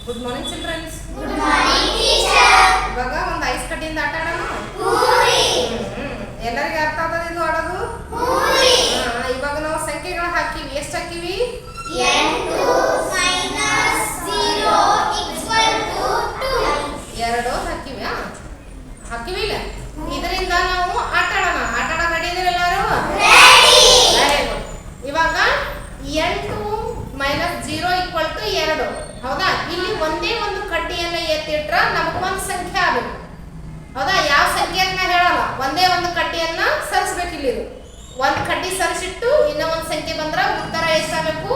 Good morning children's. Good morning teacher. ಇವಾಗ ಒಂದು ice ಕಟ್ಟಿಯಿಂದ ಆಟ ಆಡೋಣ. ಎಲ್ಲರಿಗೆ ಅರ್ಥ ಆಗ್ತದೆ ಇದು ಆಡೋದು? ಇವಾಗ ನಾವು ಸಂಖ್ಯೆಗಳು ಹಾಕಿವಿ. ಎಷ್ಟು ಹಾಕಿವಿ? 8 - 0 = 2. ಎರಡು ಹಾಕಿವಿ. ಹಾಕಿವಿ ಇಲ್ಲ? ಇದರಿಂದ ನಾವು ಆಟ ಆಡೋಣ. ಆಟ ಆಡೋ ರೆಡಿ ಇದೀವಿ ಎಲ್ಲರೂ? ರೆಡಿ. Very good. ಇವಾಗ 8 - 0 = 2. ಹೌದಾ? ಇಲ್ಲಿ ಒಂದೇ ಒಂದು ಕಡ್ಡಿಯನ್ನ ಎತ್ತಿಟ್ರ ನಮಗೊಂದು ಸಂಖ್ಯೆ ಆಗಬೇಕು. ಹೌದಾ? ಯಾವ ಸಂಖ್ಯೆ ಅಂತ ಹೇಳಲ್ಲ, ಒಂದೇ ಒಂದು ಕಡ್ಡಿಯನ್ನ ಸರಿಸ್ಬೇಕು. ಇಲ್ಲಿ ಒಂದು ಕಡ್ಡಿ ಸರಿಸಿಟ್ಟು ಇನ್ನೂ ಒಂದು ಸಂಖ್ಯೆ ಬಂದ್ರ ಉತ್ತರ ಎಷ್ಟಾಗಬೇಕು?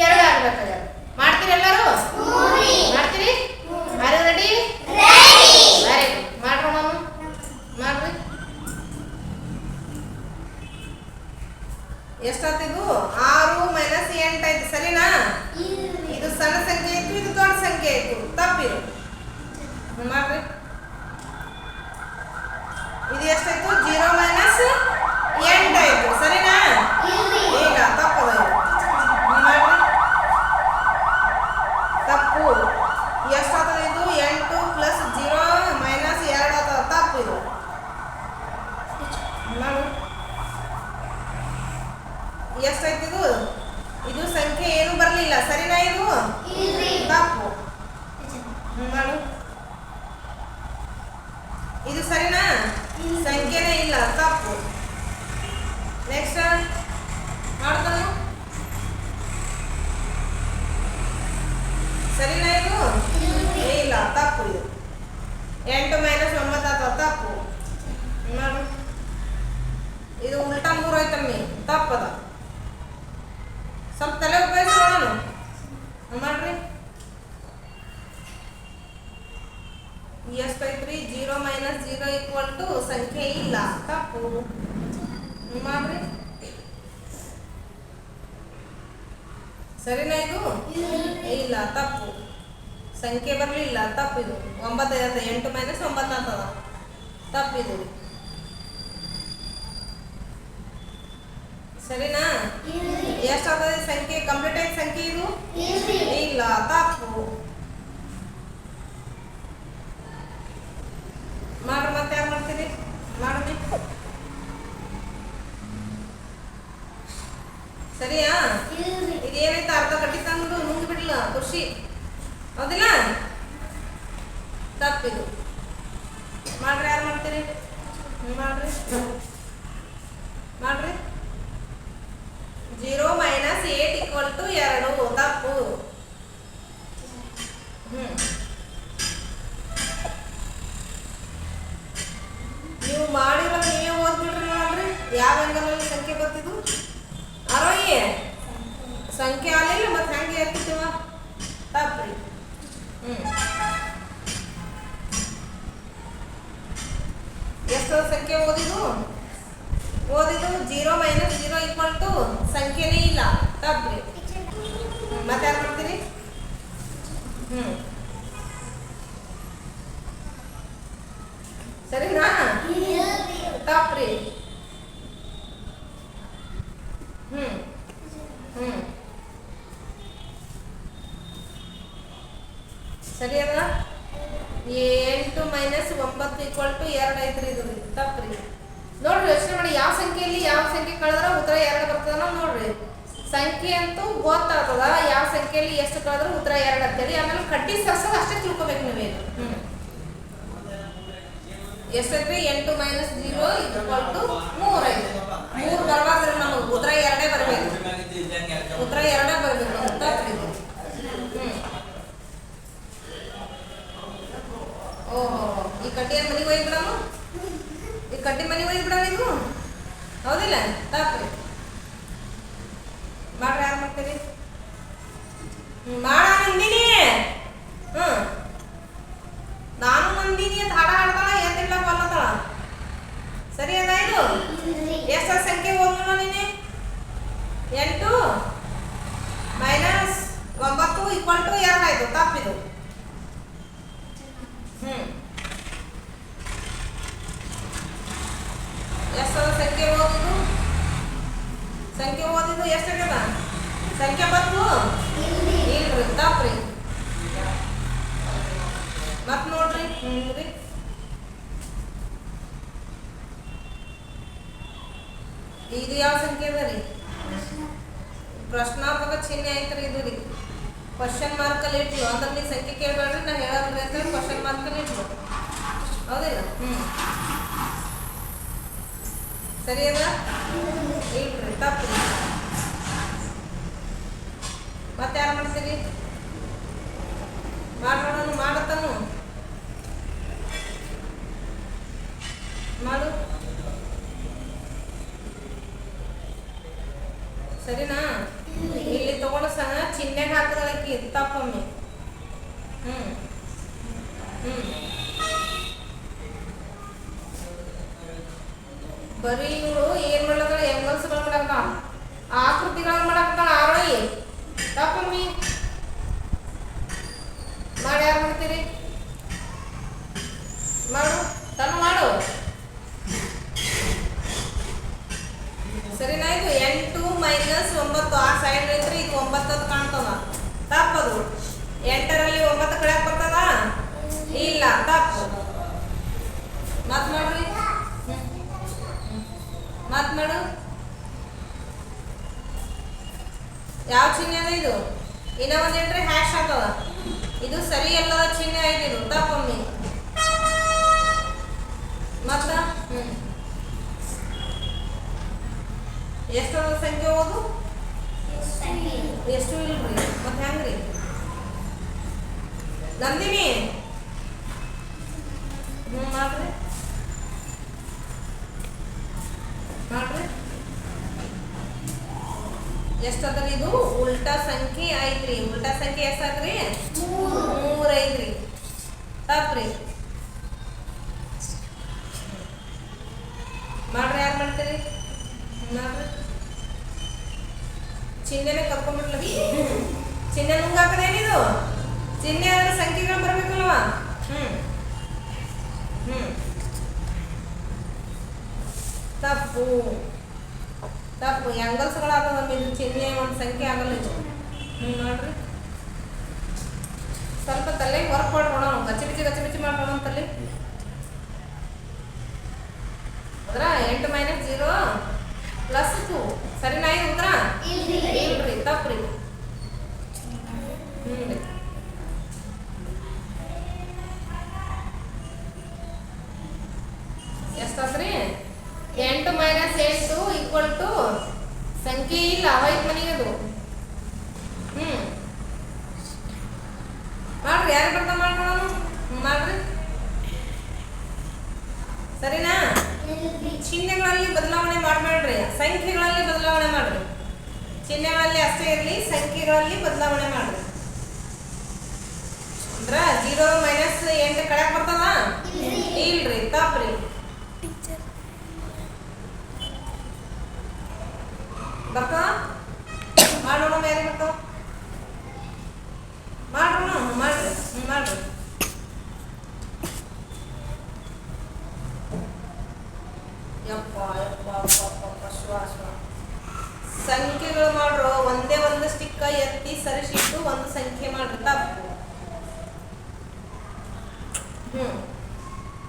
2 ಆಗ್ಬೇಕಾಗ. ಮಾಡ್ತೀರಿ ಎಲ್ಲರೂ? ಮಾಡ್ತೀರಿ? Are you ready? Ready. Very good. ಮಾಡೋಣ. ಮಾಡ್ರಿ. ಎಷ್ಟಾಗ್ತಿದು? 6 - 8 ಆಯ್ತು. ಸರಿನಾ? ಇದು ಸಣ್ಣ ಸಂಖ್ಯೆ ಇತ್ತು, ಇದು ದೊಡ್ಡ ಸಂಖ್ಯೆ ಇತ್ತು. ತಪ್ಪಿರು. ಮಾಡ್ರಿ. ಇದು ಎಷ್ಟಾಯ್ತು? 0 - 8 ಆಯ್ತು. ಸರಿನಾ? ಈಗ ತಪ್ಪದ. ಮಾಡ್ರಿ. ತಪ್ಪು. ಎಷ್ಟಾಗ್ತದೆ ಇದು? 8 + 0 - 2 ಆಗ್ತದೆ. ತಪ್ಪು ಇದು. ಮಾಡು. ಎಷ್ಟಾಯ್ತು ಇದು? ಇದು ಸಂಖ್ಯೆ ಏನು ಬರಲಿಲ್ಲ. ಸರಿನಾ? ಇದು ತಪ್ಪು. ಮಾಡು. ಇದು ಸರಿನಾ? ಸಂಖ್ಯೆನೇ ಇಲ್ಲ. ತಪ್ಪು. ನೆಕ್ಸ್ಟ್ ಮಾಡ್ತಾನು. ಸರಿನಾ? ಇದು ಇಲ್ಲ. ತಪ್ಪು. ಇದು 8 - 9 ಆಗ್ತದೆ. ತಪ್ಪು. ಮಾಡು. ಇದು ಉಲ್ಟಾ 3 ಆಯ್ತಮ್ಮಿ. ತಪ್ಪದ. ಸ್ವಲ್ಪ ತಲೆ ಉಪಯೋಗಿಸಿ ನೋಡೋಣ. ಮಾಡ್ರಿ. ಎಷ್ಟೈತ್ರಿ? 0 - 0 = ಸಂಖ್ಯೆ ಇಲ್ಲ. ತಪ್ಪು. ಮಾಡ್ರಿ. ಸರಿನಾ? ಇದು ಇಲ್ಲ. ತಪ್ಪು. ಸಂಖ್ಯೆ ಬರಲಿಲ್ಲ. ತಪ್ಪಿದು. 9 ಆಯ್ತು. 8 - 9 ಆಗ್ತದ. ತಪ್ಪಿದು. ಸರಿನಾ? ಎಷ್ಟಾಗ್ತದೆ ಸಂಖ್ಯೆ? ಕಂಪ್ಲೀಟ್ ಆಯ್ತು ಸಂಖ್ಯೆ ಇದು? ಇಲ್ಲ. ತಪ್ಪು. ಮಾಡ್ರಿ. ಮತ್ತೆ ಯಾರು ಮಾಡ್ತೀರಿ? ಮಾಡ್ರಿ. ಸರಿಯಾ? ಇದೇನೈತೆ? ಅರ್ಧ ಕಟ್ಟಿ ತಂದು ನುಂಗಿ ಬಿಡ್ಲ ಖುಷಿ. ಹೌದಿಲ್ಲ? ತಪ್ಪಿದು. ಮಾಡ್ರಿ. ಯಾರು ಮಾಡ್ತೀರಿ? ಮಾಡ್ರಿ. ಮಾಡ್ರಿ. 0 - 8 = 2. ತಪ್ಪು. ನೀವು ಮಾಡಿರೋ ನೀವೇ ಓದ್ಬಿಡ್ರಿ. ನೋಡ್ರಿ ಯಾವ ಆಂಗಲಲ್ಲಿ ಸಂಖ್ಯೆ ಬರ್ತಿದ್ದು? ಅರೋಯಿ ಸಂಖ್ಯೆ ಆಗಲಿಲ್ಲ ಮತ್ತೆ ಹೆಂಗೆ ಎತ್ತಿದ್ದೀವ? ತಪ್ಪ್ರಿ. ಎಷ್ಟು ಸಂಖ್ಯೆ ಓದಿದ್ದು? 0 - 0 = ಸಂಖ್ಯೆನೇ ಇಲ್ಲ. ತಪ್ಪ್ರಿ. ಮತ್ತೆ ಯಾರು ಮಾಡ್ತೀರಿ? ಸರಿನಾ? ತಪ್ಪ್ರಿ. ಸರಿ ಅದ? 8 - 9 = 2 ಐತ್ರಿ. ಇದು ತಪ್ಪ್ರಿ. ನೋಡ್ರಿ. ಯೋಚನೆ ಮಾಡಿ. ಯಾವ ಸಂಖ್ಯೆಯಲ್ಲಿ ಯಾವ ಸಂಖ್ಯೆ ಕಳೆದ್ರೆ ಉತ್ತರ 2 ಬರ್ತದ ನೋಡ್ರಿ. ಸಂಖ್ಯೆ ಅಂತೂ ಗೊತ್ತಾಗ್ತದ. ಯಾವ ಸಂಖ್ಯೆಯಲ್ಲಿ ಎಷ್ಟು ಕಳೆದ್ರೆ ಉತ್ತರ 2 ಅಂತೇಳಿ. ಆಮೇಲೆ ಕಡ್ಡಿ ಸರ್ಸೋದು ಅಷ್ಟೇ ತಿಳ್ಕೊಬೇಕು ನೀವೇನು. ಎಷ್ಟೈತ್ರಿ? 8 - 0 = 3 ಐತಿ. 3 ಬರಬಾರ್ದ್ರಿ. ನಮಗೆ ಉತ್ತರ 2 ಬರಬೇಕು. ಉತ್ತರ 2 ಬರಬೇಕು. ತಪ್ಪ್ರಿ. ಓಹೋ, ಈ ಕಡ್ಡಿಯನ್ನು ಮನೆಗೆ ಒಯ್ದ್ಬಿಡಮ್ಮ. ಈ ಕಡ್ಡಿ ಮನೆಗೆ ಒಯ್ದ್ಬಿಡ ನೀವು. ಹೌದಿಲ್ಲ? ತಪ್ಪ್ರಿ. ಮಾಡ್ರಿ. ಯಾರು ಮಾಡ್ತೀರಿ? ಮಾಡ ನಂದಿನಿ. ನಾನು ನಂದಿನಿ ಅಂತ ಹಾಡ ಹಾಡ್ತಾಳ. ಎತ್ತಿಲ್ಲ ಬಲ್ಲತ್ತಾಳ. ಸರಿ ಅದ? ಇದು ಎಷ್ಟು ಸಂಖ್ಯೆ ಓದಲ್ಲ ನೀನೆ? 8 - 9 = 2 ಆಯ್ತು. ತಪ್ಪಿದು. ಎಷ್ಟು ಸಂಖ್ಯೆ ಓದಿದ್ದು? ಸಂಖ್ಯೆ ಓದಿದ್ದು ಎಷ್ಟಾಗ್ಯದ? ಸಂಖ್ಯೆ ಬಂತು? ಇಲ್ರಿ. ತಪ್ಪ್ರಿ. ರೀ ಇದು ಯಾವ ಸಂಖ್ಯೆ ಅದ ರೀ ಪ್ರಶ್ನಾರ್ಥಕ ಚಿಹ್ನೆ ಐತ್ರಿ ಇದು ರೀ ಕ್ವಶನ್ ಮಾರ್ಕಲ್ಲಿ ಇಟ್ಲು ಅಂದ್ರೆ ನೀವು ಸಂಖ್ಯೆ ಕೇಳಬೇಡ್ರಿ ನಾ ಹೇಳೋದ್ರಿ ಅಂತೇಳಿ ಕ್ವಶನ್ ಮಾರ್ಕಲ್ಲಿ ಇಟ್ಲು ಹೌದಿಲ್ಲ ಸರಿ ಅದ ಇಲ್ರಿ ತಪ್ಪು ಮತ್ತೆ ಯಾರು ಮಾಡ್ತೀರಿ ಮಾಡೋಣ ಮಾಡತ್ತನು ಮಾಡು ಸರಿನಾ ಇಲ್ಲಿ ತಗೊಂಡು ಸಹ ಚಿಹ್ನೆಗೆ ಹಾಕದಳಕ್ಕಿ ತಪ್ಪೊಮ್ಮೆ ಬರೀ ಇವಳು ಏನ್ ಮಾಡ್ಲತ್ತಾಳ ಎಂಗಲ್ಸ್ಗಳು ಮಾಡಾಕತ್ತಾಳ ಆಕೃತಿಗಳು ಮಾಡಾಕತ್ತಾಳ ಆರೋಯಿ ತಪ್ಪೊಮ್ಮಿ ಮಾಡಿ ಯಾರು ಮಾಡ್ತೀರಿ ಮಾಡು ತನ್ನ ಮಾಡು ಸರಿನಾ ಇದು 8 - 9 ಆ ಸೈಡ್ ಐತ್ರಿ ಇದು 9 ಅಂತ ಕಾಣ್ತದ ತಪ್ಪದು 8ರಲ್ಲಿ 9 ಕಡೆ ಬರ್ತದ ಇಲ್ಲ ತಪ್ಪು ಮತ್ ಮಾಡ್ರಿ ಮತ್ ಮಾಡು ಯಾವ ಚಿಹ್ನೆ ಅದ ಇದು ಇನ್ನ ಒಂದ್ ಹೇಳ್ರಿ ಹ್ಯಾಶ್ ಆಗ್ತದ ಇದು ಸರಿ ಅಲ್ಲದ ಚಿಹ್ನೆ ಐತಿ ಇದು ತಪ್ಪೊಮ್ಮೆ ಮತ್ತ ಎಷ್ಟು ಸಂಖ್ಯೆ ಓದು ಎಷ್ಟು ಇಲ್ರಿ ಮತ್ತೆ ಹೆಂಗ್ರಿ ನಂದಿನಿ ಮಾಡ್ರಿ ಮಾಡ್ರಿ ಎಷ್ಟದ್ರಿ ಇದು ಉಲ್ಟಾ ಸಂಖ್ಯೆ ಐತ್ರಿ ಉಲ್ಟಾ ಸಂಖ್ಯೆ ಎಷ್ಟಾದ್ರಿ 3 ಐತ್ರಿ ತಪ್ಪ್ರಿ ಮಾಡ್ರಿ ಯಾರು ಮಾಡ್ತೀರಿ ಮಾಡ್ರಿ ಚಿಹ್ನೆನೆ ಕರ್ಕೊಂಡ್ಬಿಡ್ಲ ಚಿಹ್ನೆ ನುಂಗಾಕದೇನಿದು ಚಿಹ್ನೆ ಆದ್ರೆ ಸಂಖ್ಯೆಗಳು ಬರ್ಬೇಕಲ್ವಾ ತಪ್ಪು ತಪ್ಪು ಎಂಗಲ್ಸ್ಗಳಾಗದ ಇದು ಚಿಹ್ನೆ ಒಂದು ಸಂಖ್ಯೆ ಆಗಲ್ಲ ಇದು ನೋಡ್ರಿ ಸ್ವಲ್ಪ ತಲೆ ವರ್ಕ್ ಮಾಡ್ಕೊಳ ಗಚ್ಚಿ ಬಿಚ್ಚಿ ಮಾಡ್ಕೊಳ ತಲೆ ಅದ್ರ 8 - 0 + 2 ಸರಿನಾ ಇದು ಉತ್ತರ ಇಲ್ರಿ ತಪ್ಪ್ರಿ ಎಷ್ಟಾದ್ರಿ 8 - 8 = ಸಂಖ್ಯೆ ಇಲ್ಲ ಅವೈತ್ ಮನೆಯದು ಮಾಡ್ರಿ ಯಾರು ಬರ್ತಾ ಮಾಡ್ಕೊಳ್ಳೋಣ ಮಾಡ್ರಿ ಸರಿನಾ ಚಿಹ್ನೆಗಳಲ್ಲಿ ಬದಲಾವಣೆ ಮಾಡಬೇಡ್ರಿ ಸಂಖ್ಯೆಗಳಲ್ಲಿ ಬದಲಾವಣೆ ಮಾಡ್ರಿ ಚಿಹ್ನೆಗಳಲ್ಲಿ ಅಷ್ಟೇ ಇರಲಿ ಸಂಖ್ಯೆಗಳಲ್ಲಿ ಬದಲಾವಣೆ ಮಾಡ್ರಿ ಅಂದ್ರ 0 - 8 ಕಡೆಗೆ ಬರ್ತದ ಇಲ್ರಿ ತಪ್ಪ್ರಿ ಬರ್ತಾವ ಮಾಡೋಣ ಯಾರಿಗೆ ಬರ್ತಾವ ಮಾಡೋಣ ಮಾಡ್ರಿ ಮಾಡ್ರಿ ಯಪ್ಪ ಶ್ವಾಸ ಸಂಖ್ಯೆಗಳು ಮಾಡ್ರು ಒಂದೇ ಒಂದು ಸ್ಟಿಕ್ಕ ಎತ್ತಿ ಸರಿಸಿಟ್ಟು ಒಂದು ಸಂಖ್ಯೆ ಮಾಡ್ರಿ ತಪ್ಪು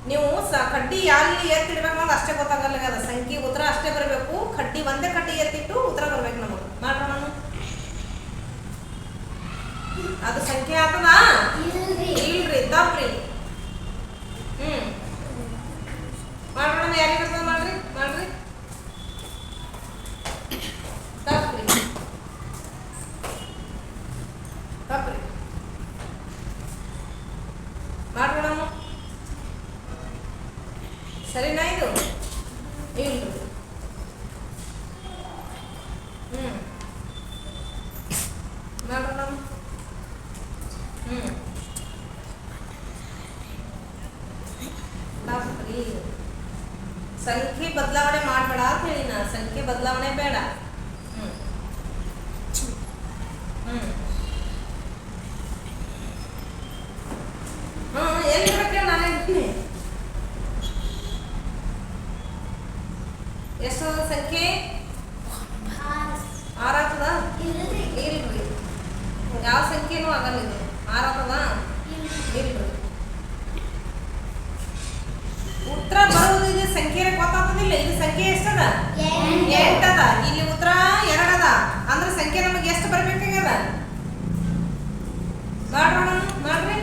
ನೀವು ಕಡ್ಡಿ ಯಾರಲ್ಲಿ ಎತ್ತಿಡ್ಬೇಕು ಅನ್ನೋದು ಅಷ್ಟೇ ಗೊತ್ತಾಗಲ್ಲ ಅದ ಸಂಖ್ಯೆ ಉತ್ತರ ಅಷ್ಟೇ ಬರಬೇಕು ಕಡ್ಡಿ ಒಂದೇ ಕಡ್ಡಿ ಎತ್ತಿಟ್ಟು ಉತ್ತರ ಬರ್ಬೇಕು ನಮಗೆ ಮಾಡೋಣ ಅದು ಸಂಖ್ಯೆ ಆಗ್ತದ ಇಲ್ರಿ ತಪ್ಪ್ರಿ ಮಾಡೋಣ ಯಾರಿಗೆ ಬರ್ತದ ಮಾಡ್ರಿ ಮಾಡ್ರಿ ತಪ್ಪ್ರಿ ತಪ್ಪ್ರಿ ಮಾಡೋಣ ಸರಿನಾ ಇದು ಇಲ್ರಿ ಮಾಡೋಣ ತಪ್ಪ್ರಿ ಸಂಖ್ಯೆ ಬದಲಾವಣೆ ಮಾಡಬೇಡ ಅಂತ ಹೇಳಿ ನಾ ಸಂಖ್ಯೆ ಬದಲಾವಣೆ ಬೇಡ ಎಲ್ಲಿ ಇರ್ಬೇಕು ನಾನು ಹೇಳ್ತೀನಿ ಎಷ್ಟು ಸಂಖ್ಯೆ 6 ಆಗ್ತದ ಇಲ್ರಿ ಯಾವ ಸಂಖ್ಯೆನೂ ಆಗಲ್ಲ ಇದು 6 ಆಗ್ತದ ಇಲ್ರಿ ಸಂಖ್ಯೆ ಗೊತ್ತಾಗೋದಿಲ್ಲ. ಇದು ಸಂಖ್ಯೆ ಎಷ್ಟದ? ಎಂಟು. 8 ಅದ. ಇಲ್ಲಿ ಉತ್ತರ 2 ಅದ. ಅಂದ್ರೆ ಸಂಖ್ಯೆ ನಮಗೆ ಎಷ್ಟು ಬರ್ಬೇಕಾಗ್ಯದ? ಮಾಡ್ರಿ.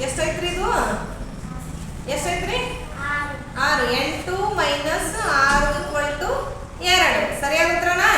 ಎಷ್ಟೈತ್ರಿ ಇದು? ಎಷ್ಟೈತ್ರಿ? 6. 8 - 6 = 2. ಸರಿಯಾದ ಉತ್ತರನಾ?